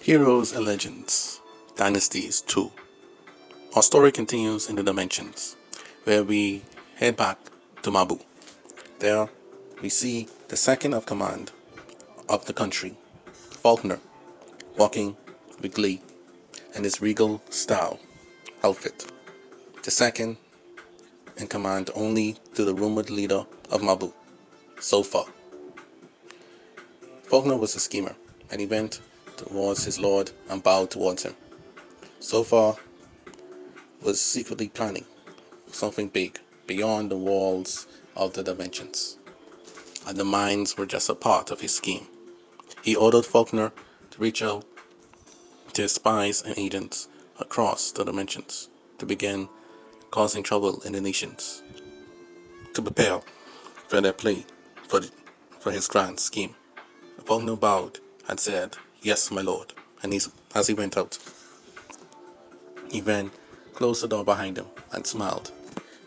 Heroes and Legends, Dynasties 2. Our story continues in the dimensions, where we head back to Mabo. There, we see the second of command of the country, Faulkner, walking with glee in his regal style outfit. The second in command only to the rumored leader of Mabo, so far. Faulkner was a schemer, and he went towards his lord and bowed towards him. So far was secretly planning something big beyond the walls of the dimensions, and the mines were just a part of his scheme. He ordered Faulkner to reach out to his spies and agents across the dimensions to begin causing trouble in the nations, to prepare for their play for, for his grand scheme. Faulkner bowed and said, "Yes, my lord," and as he went out, he then closed the door behind him and smiled,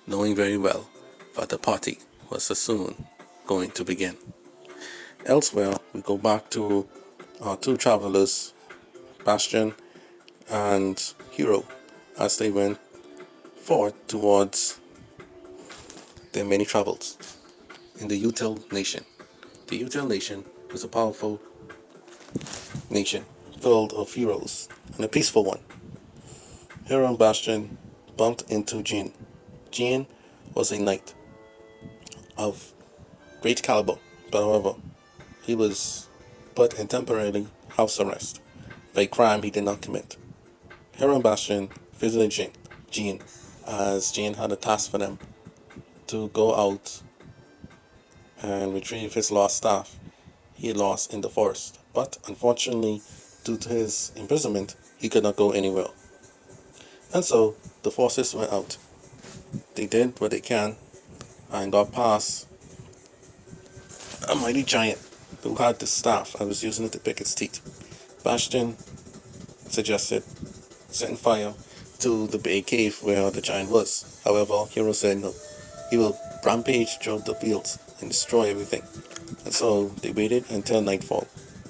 knowing very well that the party was so soon going to begin. Elsewhere, we go back to our two travelers, Bastion and Hero, as they went forth towards their many travels in the Util Nation. The Util Nation was a powerful nation filled of heroes and a peaceful one. Hero and Bastion bumped into Jean. Jean was a knight of great caliber, but however, he was put in temporary house arrest for a crime he did not commit. Hero and Bastion visited Jean, as Jean had a task for them to go out and retrieve his lost staff he had lost in the forest. But unfortunately, due to his imprisonment, he could not go anywhere. And so the forces went out. They did what they can and got past a mighty giant who had the staff and was using it to pick its teeth. Bastion suggested setting fire to the big cave where the giant was. However, Hero said no. He will rampage through the fields and destroy everything. And so they waited until nightfall,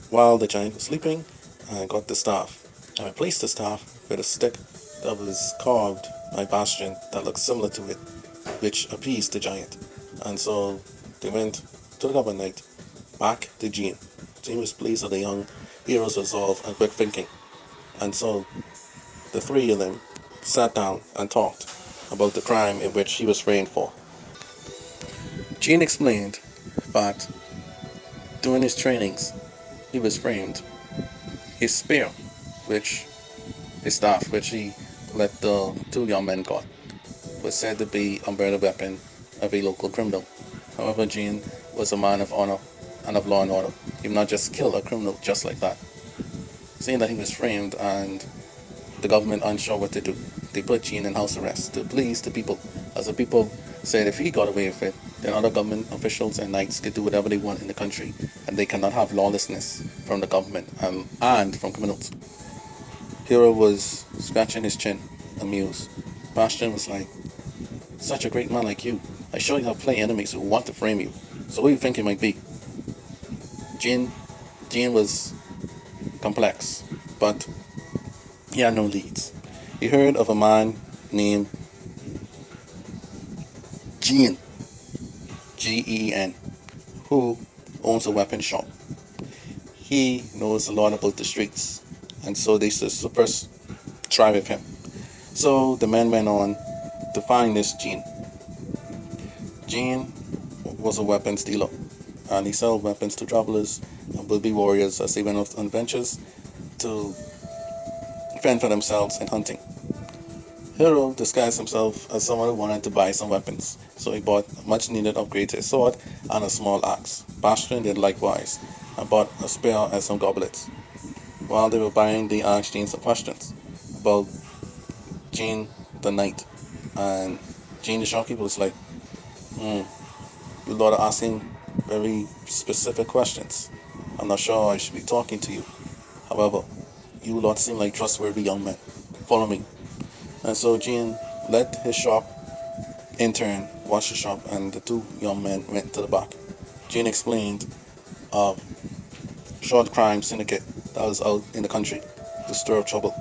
while the giant was sleeping, and got the staff, and replaced the staff with a stick that was carved by Bastion that looked similar to it, which appeased the giant. And so they went, took up a night, back to Jean. Jean was pleased with the young hero's resolve and quick thinking. And so the three of them sat down and talked about the crime in which he was framed for. Jean explained that during his trainings he was framed. His spear, which his staff, which he let the two young men got, was said to be a murder weapon of a local criminal. However, Jean was a man of honor and of law and order. He would not just kill a criminal just like that. Seeing that he was framed and the government unsure what to do, they put Jean in house arrest to please the people, as the people said if he got away with it, then other government officials and knights could do whatever they want in the country, and they cannot have lawlessness from the government and from criminals. Hero was scratching his chin, amused. Bastion was like, "Such a great man like you, I sure you have plenty enemies who want to frame you. So what do you think it might be?" Jean, Jean was complex, but he had no leads. He heard of a man named Jean, Gen, who owns a weapon shop. He knows a lot about the streets, and so they first try with him. So the men went on to find this Jean. Jean was a weapons dealer, and he sold weapons to travelers and would-be warriors as they went on adventures to fend for themselves in hunting. Hero disguised himself as someone who wanted to buy some weapons, so he bought a much needed upgrade to his sword and a small axe. Bastion did likewise, and bought a spear and some goblets. While they were buying, they asked Jean some questions about Jean the Knight, and Jean the shopkeeper was like, you lot are asking very specific questions. I'm not sure I should be talking to you. However, you lot seem like trustworthy young men. Follow me." And so Jean let his shop intern watch the shop, and the two young men went to the back. Jean explained a short crime syndicate that was out in the country to stir up trouble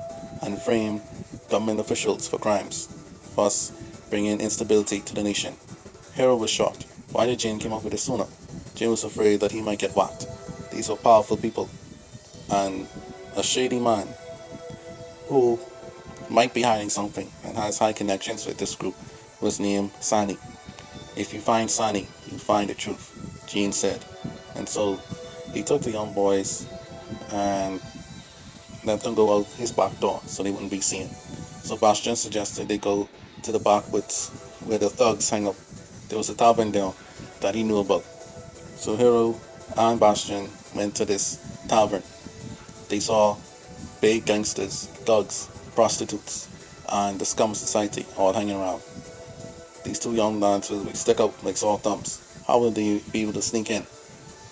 and frame government officials for crimes, thus bringing instability to the nation. Hero was shocked. Why did Jane come up with this sooner? Jane was afraid that he might get whacked. These were powerful people, and a shady man who might be hiding something and has high connections with this group was named Sani. If you find Sani, you find the truth, Gene said. And so he took the young boys and let them go out his back door so they wouldn't be seen. So Bastian suggested they go to the backwoods where the thugs hang up. There was a tavern there that he knew about. So Hero and Bastian went to this tavern. They saw big gangsters, thugs, prostitutes, and the scum of society all hanging around. These two young lads would stick out like sore thumbs. How would they be able to sneak in?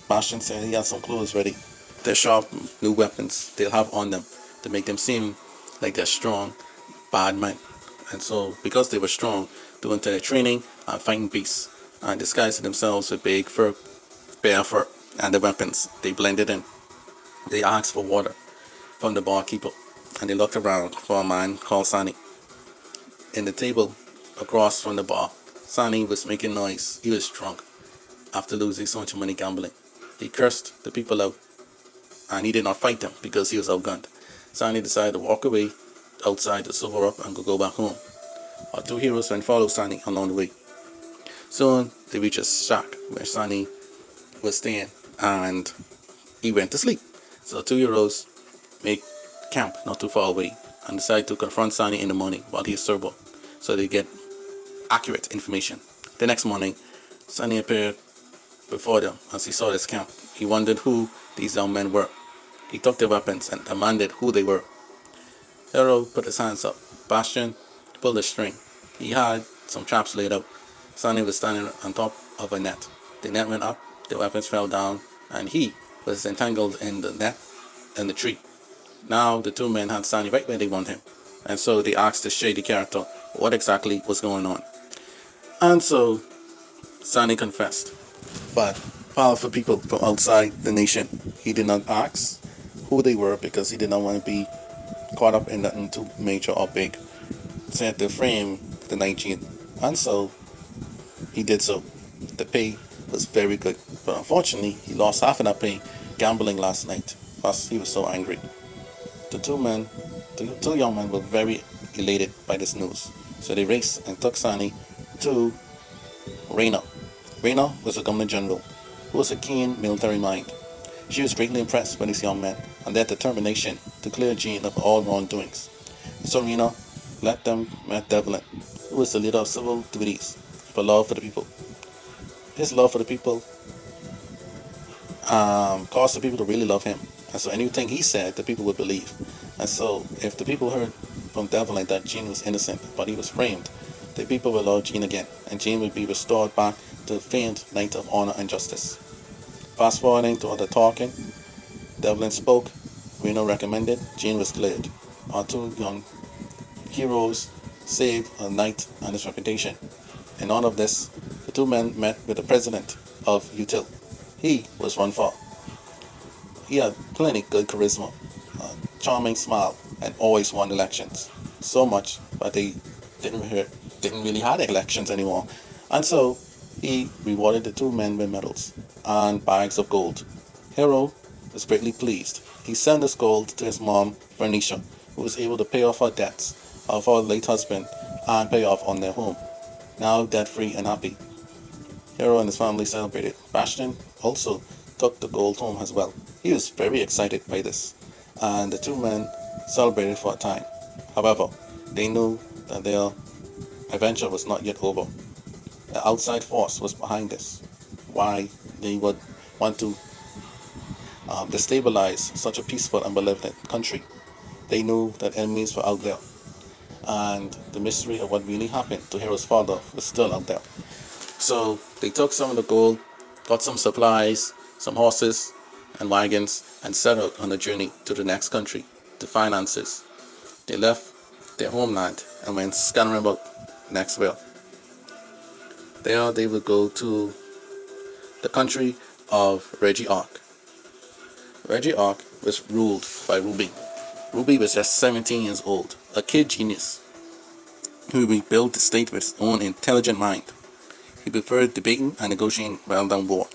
Bastian said he had some clues ready. They're sharp, new weapons they'll have on them to make them seem like they're strong, bad men. And so, because they were strong, they went to their training and fighting beasts and disguised themselves with big fur, bare fur, and the weapons. They blended in. They asked for water from the barkeeper, and they looked around for a man called Sani. In the table across from the bar, Sani was making noise. He was drunk after losing so much money gambling. He cursed the people out, and he did not fight them because he was outgunned. Sani decided to walk away outside to sober up and go back home. Our two heroes went follow Sani along the way. Soon they reached a shack where Sani was staying, and he went to sleep. So the two heroes make camp not too far away and decide to confront Sani in the morning while he is sober, so they get accurate information. The next morning, Sani appeared before them as he saw this camp. He wondered who these young men were. He took their weapons and demanded who they were. Hero put his hands up. Bastian pulled the string. He had some traps laid out. Sani was standing on top of a net. The net went up, the weapons fell down, and he was entangled in the net and the tree. Now the two men had Sani right where they want him. And so they asked the shady character what exactly was going on. And so Sani confessed. But powerful people from outside the nation, he did not ask who they were because he did not want to be caught up in nothing too major or big. Said to frame the 19th. And so he did so. The pay was very good. But unfortunately, he lost half of that pay gambling last night. Plus, he was so angry. The two young men were very elated by this news. So they raced and took Sani to Reina. Reina was a governor general who was a keen military mind. She was greatly impressed by these young men and their determination to clear Jean of all wrongdoings. So Reina let them meet Devlin, who was the leader of civil duties for love for the people. His love for the people caused the people to really love him. And so anything he said, the people would believe. And so if the people heard from Devlin that Jean was innocent, but he was framed, the people would love Jean again, and Jean would be restored back to the famed night of honor and justice. Fast forwarding to other talking, Devlin spoke, Reno recommended, Jean was cleared. Our two young heroes saved a knight and his reputation. In all of this, the two men met with the president of Util. He was Ron Far. He had plenty good charisma, a charming smile, and always won elections. So much, but they didn't really have elections anymore. And so he rewarded the two men with medals and bags of gold. Hero was greatly pleased. He sent this gold to his mom, Bernicia, who was able to pay off her debts of her late husband and pay off on their home. Now debt-free and happy. Hero and his family celebrated. Bastian also took the gold home as well. He was very excited by this, and the two men celebrated for a time. However, they knew that their adventure was not yet over. The outside force was behind this. Why they would want to destabilize such a peaceful and benevolent country. They knew that enemies were out there, and the mystery of what really happened to Hero's father was still out there. So they took some of the gold, got some supplies, some horses and wagons, and set out on a journey to the next country to find answers. They left their homeland and went scattering about next where. There they would go to the country of Reggie Ark. Reggie Ark was ruled by Ruby. Ruby was just 17 years old, a kid genius who rebuilt the state with his own intelligent mind. He preferred debating and negotiating rather than war.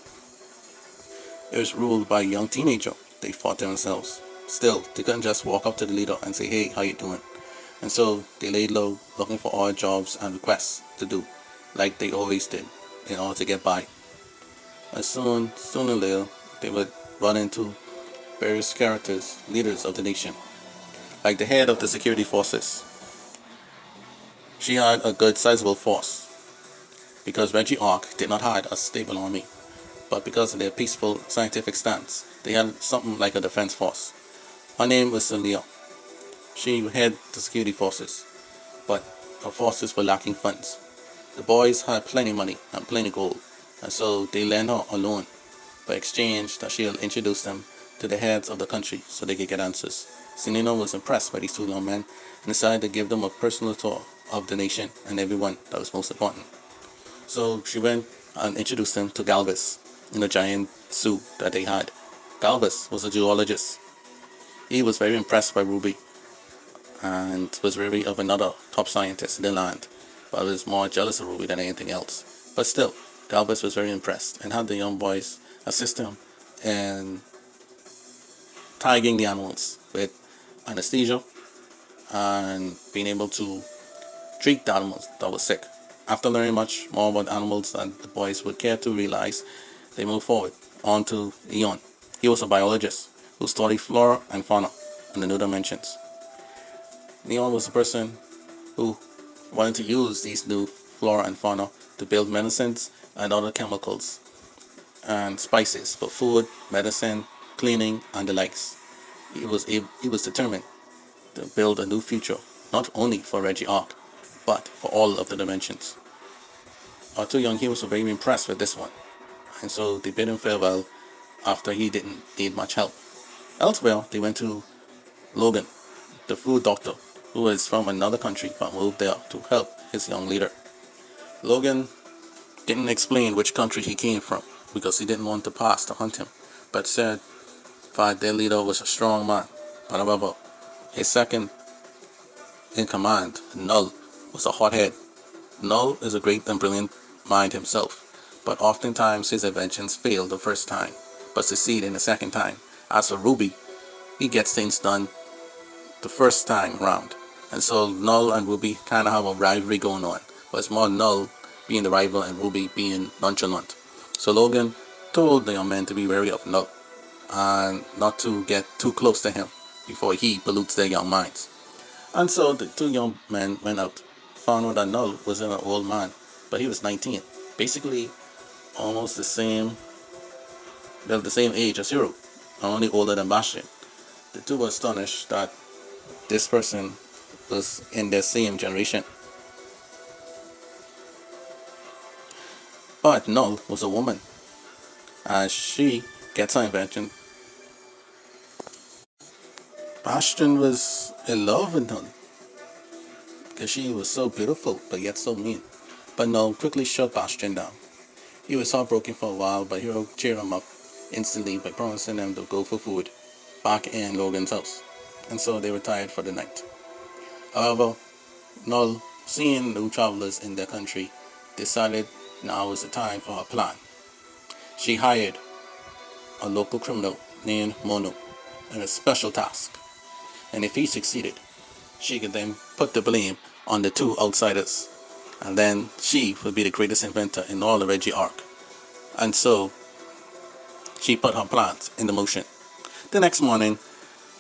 It was ruled by a young teenager. They fought themselves. Still, they couldn't just walk up to the leader and say, "Hey, how you doing?" And so they laid low, looking for odd jobs and requests to do, like they always did, in order to get by. And sooner or later, they would run into various characters, leaders of the nation, like the head of the security forces. She had a good sizable force, because Reggie Ark did not have a stable army, but because of their peaceful scientific stance, they had something like a defense force. Her name was Celia. She headed the security forces, but her forces were lacking funds. The boys had plenty of money and plenty of gold, and so they lent her a loan by exchange that she'll introduce them to the heads of the country so they could get answers. Selena was impressed by these two young men and decided to give them a personal tour of the nation and everyone that was most important. So she went and introduced them to Galvez in a giant suit that they had. Galvez was a geologist. He was very impressed by Ruby and was wary of another top scientist in the land, but was more jealous of Ruby than anything else. But still, Galvez was very impressed and had the young boys assist him in tagging the animals with anesthesia and being able to treat the animals that were sick. After learning much more about animals than the boys would care to realize, they moved forward on to Eon. He was a biologist who studied flora and fauna in the new dimensions. Leon was a person who wanted to use these new flora and fauna to build medicines and other chemicals and spices for food, medicine, cleaning, and the likes. He was determined to build a new future, not only for Reggie Ark, but for all of the dimensions. Our two young heroes were very impressed with this one, and so they bid him farewell after he didn't need much help. Elsewhere, they went to Logan, the food doctor, who was from another country but moved there to help his young leader. Logan didn't explain which country he came from because he didn't want the past to hunt him, but said that their leader was a strong man. But however, his second in command, Null, was a hothead. Null is a great and brilliant mind himself, but oftentimes his inventions fail the first time, but succeed in the second time. As for Ruby, he gets things done the first time round. And so Null and Ruby kind of have a rivalry going on, but it's more Null being the rival and Ruby being nonchalant. So Logan told the young men to be wary of Null and not to get too close to him before he pollutes their young minds. And so the two young men went out, found out that Null was an old man, but he was 19, basically almost the same age as Hero, only older than Bastion. The two were astonished that this person was in their same generation. But Null was a woman, and she gets her invention. Bastion was in love with Null because she was so beautiful but yet so mean. But Null quickly shut Bastion down. He was heartbroken for a while, but Hero cheered him up instantly by promising them to go for food back in Logan's house. And so they retired for the night. However, Null, seeing new travelers in their country, decided now was the time for her plan. She hired a local criminal named Mono in a special task, and if he succeeded, she could then put the blame on the two outsiders, and then she would be the greatest inventor in all the Reggie arc. And so she put her plans into motion. The next morning,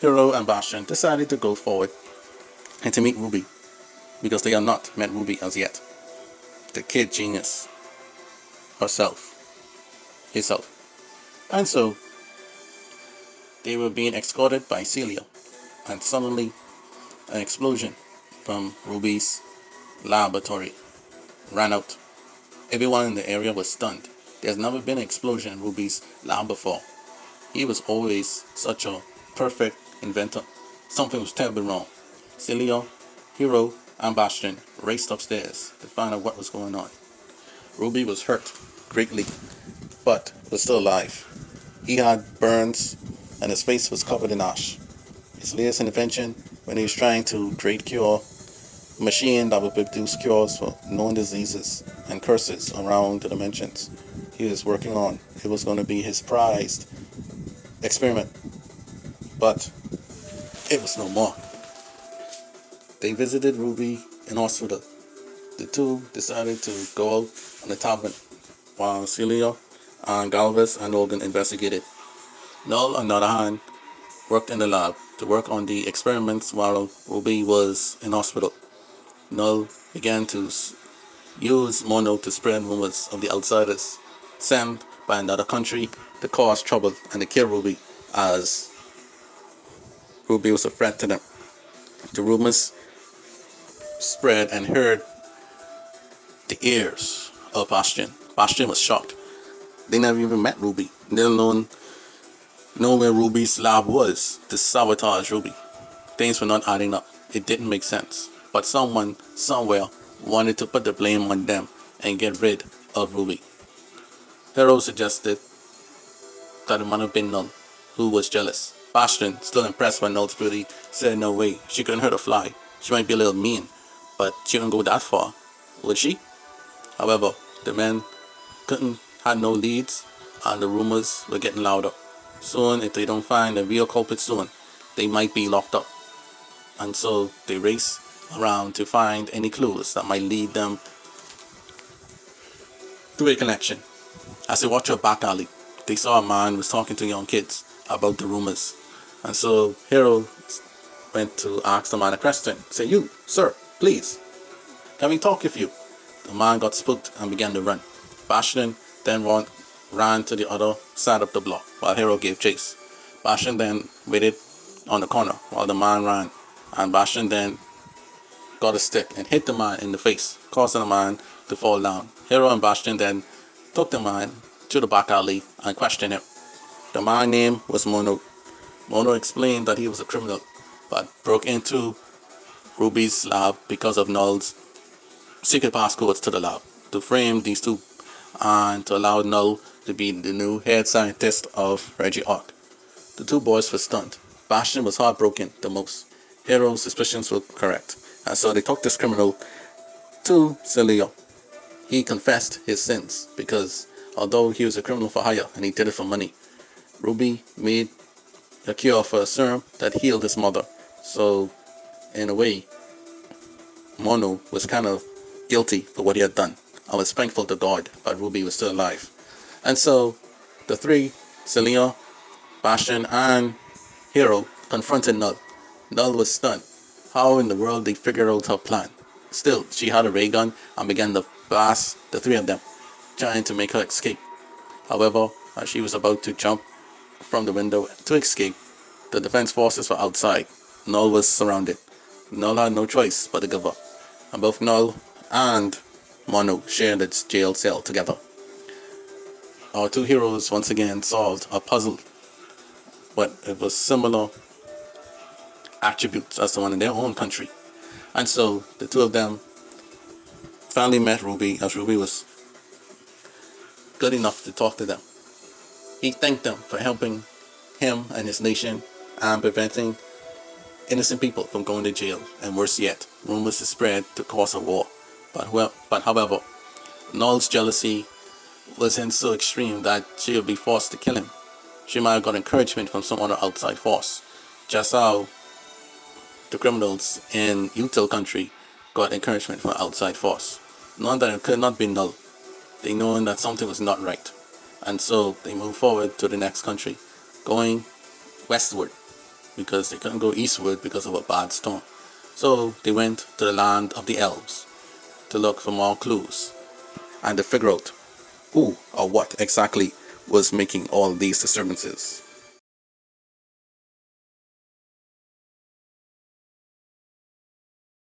Hero and Bastion decided to go forward and to meet Ruby, because they had not met Ruby as yet. The kid genius herself. And so they were being escorted by Celia, and suddenly an explosion from Ruby's laboratory ran out. Everyone in the area was stunned. There's never been an explosion in Ruby's lab before. He was always such a perfect inventor. Something was terribly wrong. Celia, Hero, and Bastion raced upstairs to find out what was going on. Ruby was hurt greatly, but was still alive. He had burns and his face was covered in ash. His latest invention, when he was trying to create cure a machine that would produce cures for known diseases and curses around the dimensions he was working on. It was going to be his prized experiment, but it was no more. They visited Ruby in hospital. The two decided to go out on the tavern while Celia and Galvez and Logan investigated. Null, on the other hand, worked in the lab to work on the experiments while Ruby was in hospital. Null began to use Mono to spread rumors of the outsiders sent by another country to cause trouble and to kill Ruby, as Ruby was a threat to them. The rumors spread and heard the ears of Bastion. Bastion was shocked. They never even met Ruby, let alone know where Ruby's lab was to sabotage Ruby. Things were not adding up. It didn't make sense. But someone, somewhere, wanted to put the blame on them and get rid of Ruby. Hero suggested that it might have been Null, who was jealous. Bastion, still impressed by Null's beauty, said no way, she couldn't hurt a fly. She might be a little mean, but she wouldn't go that far, would she? However, the men had no leads, and the rumors were getting louder. Soon, if they don't find the real culprit soon, they might be locked up. And so they race around to find any clues that might lead them to a connection. As they walked through a back alley, they saw a man was talking to young kids about the rumors. And so Hero went to ask the man a question. Say, you, sir, please, can we talk with you? The man got spooked and began to run. Bastion then ran to the other side of the block while Hero gave chase. Bastion then waited on the corner while the man ran, and Bastion then got a stick and hit the man in the face, causing the man to fall down. Hero and Bastion then took the man to the back alley and questioned him. The man's name was Mono. Mono explained that he was a criminal, but broke into Ruby's lab because of Null's secret passcodes to the lab, to frame these two and to allow Null to be the new head scientist of Reggie Arc. The two boys were stunned. Bastion was heartbroken the most. Hero's suspicions were correct, and so they took this criminal to Celia. He confessed his sins because although he was a criminal for hire and he did it for money, Ruby made a cure for a serum that healed his mother. So, in a way, Mono was kind of guilty for what he had done. I was thankful to God, but Ruby was still alive. And so, the three, Celia, Bastion, and Hero, confronted Null. Null was stunned. How in the world they figured out her plan? Still, she had a ray gun and began to blast the three of them, trying to make her escape. However, as she was about to jump from the window to escape, the defense forces were outside. Null was surrounded. Null had no choice but to give up. And both Null and Mono shared its jail cell together. Our two heroes once again solved a puzzle, but it was similar attributes as the one in their own country. And so the two of them finally met Ruby, as Ruby was good enough to talk to them. He thanked them for helping him and his nation and preventing innocent people from going to jail, and worse yet, rumors to spread to cause a war. But however, Null's jealousy was in so extreme that she would be forced to kill him. She might have got encouragement from some other outside force, just how the criminals in Util country got encouragement from outside force. Knowing that it could not be Null, they knowing that something was not right, and so they moved forward to the next country, going westward, because they couldn't go eastward because of a bad storm. So they went to the land of the elves to look for more clues and to figure out who or what exactly was making all these disturbances.